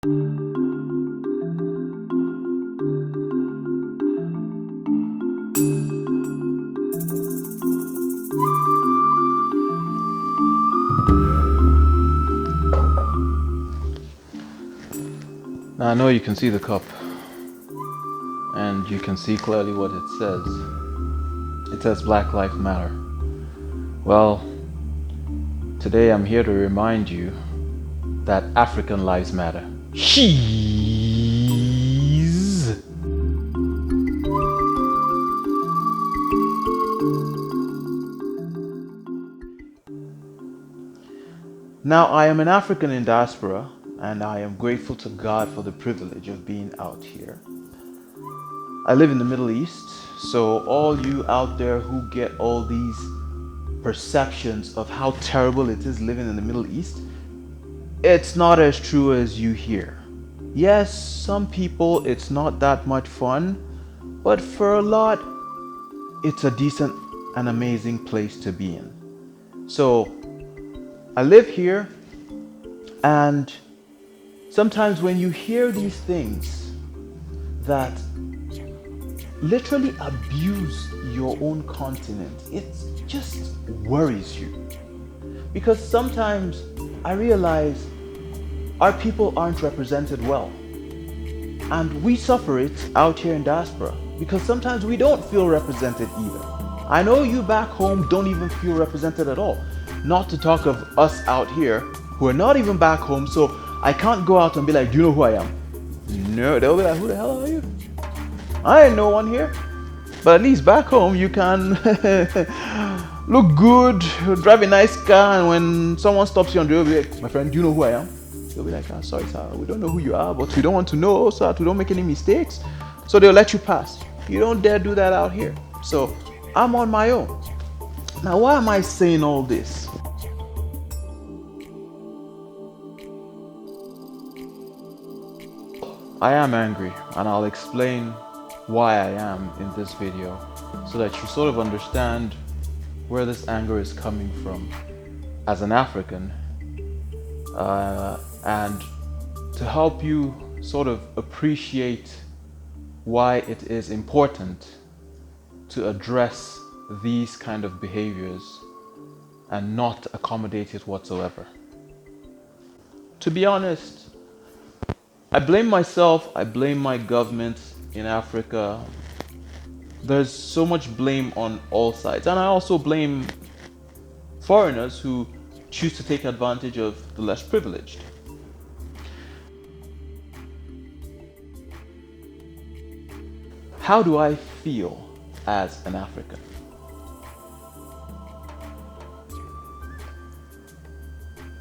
Now I know you can see the cup, and you can see clearly what it says. It says Black Lives Matter. Well, today I'm here to remind you that African lives matter. Cheese! Now, I am an African in diaspora, and I am grateful to God for the privilege of being out here. I live in the Middle East, so all you out there who get all these perceptions of how terrible it is living in the Middle East, it's not as true as you hear. Yes, some people it's not that much fun, but for a lot, it's a decent and amazing place to be in. So, I live here, and sometimes when you hear these things that literally abuse your own continent, it just worries you. Because sometimes I realize our people aren't represented well. And we suffer it out here in diaspora because sometimes we don't feel represented either. I know you back home don't even feel represented at all. Not to talk of us out here who are not even back home, so I can't go out and be like, do you know who I am? No, they'll be like, who the hell are you? I ain't no one here. But at least back home you can look good, drive a nice car, and when someone stops you on the road, be like, my friend, do you know who I am? They'll be like, sorry sir, we don't know who you are, but we don't want to know so that we don't make any mistakes. So they'll let you pass. You don't dare do that out here. So I'm on my own. Now why am I saying all this? I am angry, and I'll explain why I am in this video so that you sort of understand where this anger is coming from as an African, and to help you sort of appreciate why it is important to address these kind of behaviors and not accommodate it whatsoever. To be honest, I blame myself, I blame my government in Africa. There's so much blame on all sides. And I also blame foreigners who choose to take advantage of the less privileged. How do I feel as an African?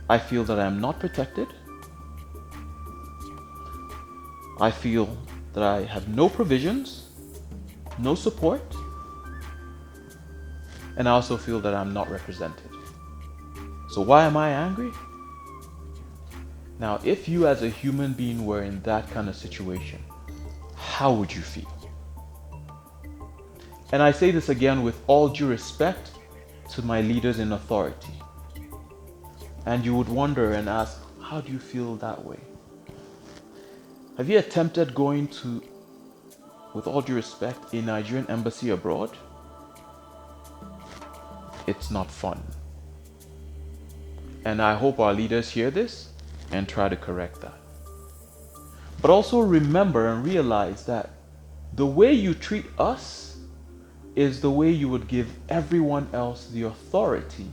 I feel that I am not protected. I feel that I have no provisions, no support, and I also feel that I'm not represented. So why am I angry? Now, if you as a human being were in that kind of situation, how would you feel? And I say this again with all due respect to my leaders in authority. And you would wonder and ask, how do you feel that way? Have you attempted going to, with all due respect, a Nigerian embassy abroad? It's not fun. And I hope our leaders hear this and try to correct that. But also remember and realize that the way you treat us is the way you would give everyone else the authority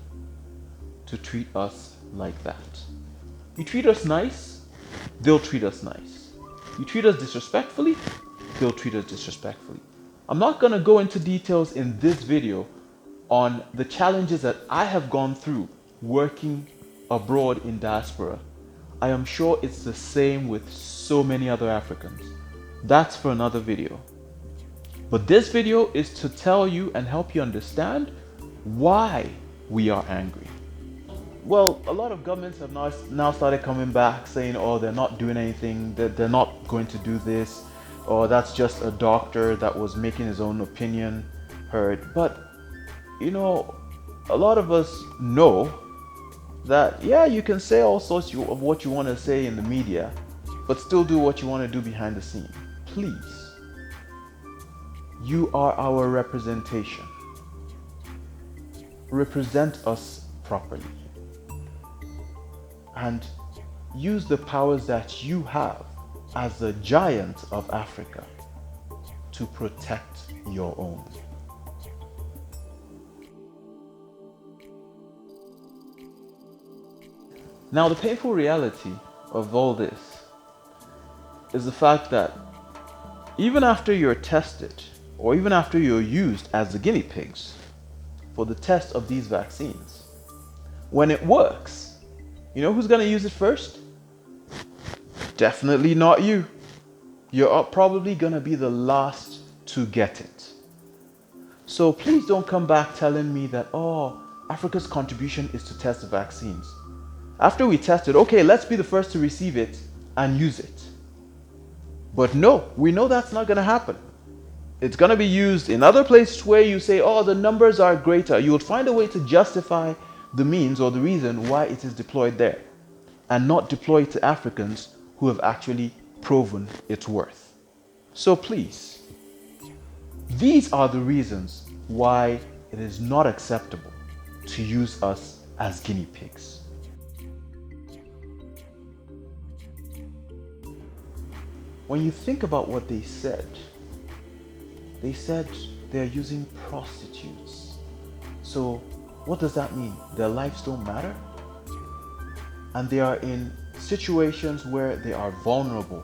to treat us like that. You treat us nice, they'll treat us nice. You treat us disrespectfully, they'll treat us disrespectfully. I'm not going to go into details in this video on the challenges that I have gone through working abroad in diaspora. I am sure it's the same with so many other Africans. That's for another video. But this video is to tell you and help you understand why we are angry. Well, a lot of governments have now started coming back saying, oh, they're not doing anything, that they're not going to do this, or that's just a doctor that was making his own opinion heard. But, you know, a lot of us know that, yeah, you can say all sorts of what you want to say in the media, but still do what you want to do behind the scene. Please, you are our representation. Represent us properly and use the powers that you have as the giant of Africa to protect your own. Now, the painful reality of all this is the fact that even after you're tested, or even after you're used as the guinea pigs for the test of these vaccines, when it works, you know who's going to use it first? Definitely not you. You're probably going to be the last to get it. So please don't come back telling me that, oh, Africa's contribution is to test the vaccines. After we test it, okay, let's be the first to receive it and use it. But no, we know that's not going to happen. It's going to be used in other places where you say, oh, the numbers are greater. You would find a way to justify the means or the reason why it is deployed there and not deploy it to Africans who have actually proven its worth. So please, these are the reasons why it is not acceptable to use us as guinea pigs. When you think about what they said they're using prostitutes. So what does that mean? Their lives don't matter? And they are in situations where they are vulnerable.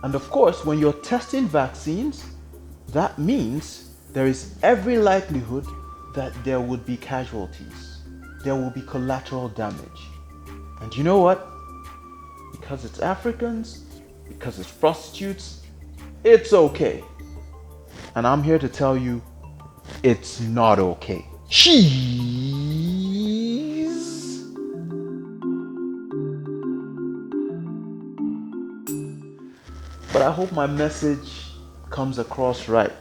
And of course, when you're testing vaccines, that means there is every likelihood that there would be casualties. There will be collateral damage. And you know what? Because it's Africans, because it's prostitutes, it's okay. And I'm here to tell you, it's not okay. Cheese! But I hope my message comes across right.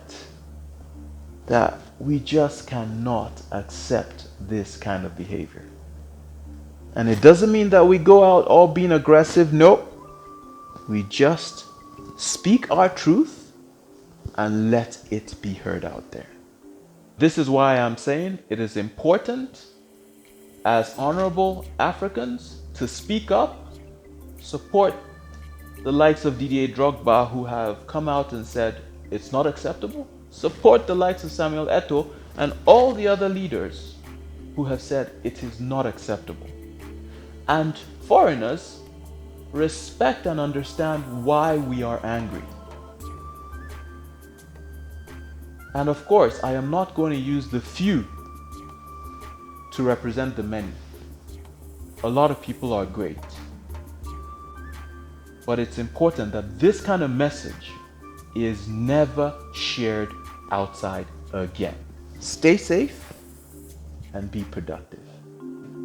That we just cannot accept this kind of behavior. And it doesn't mean that we go out all being aggressive. Nope. We just speak our truth and let it be heard out there. This is why I'm saying it is important as honorable Africans to speak up, support the likes of Didier Drogba who have come out and said it's not acceptable. Support the likes of Samuel Eto'o and all the other leaders who have said it is not acceptable. And foreigners, respect and understand why we are angry. And of course, I am not going to use the few to represent the many. A lot of people are great. But it's important that this kind of message is never shared outside again. Stay safe and be productive.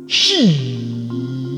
Cheese!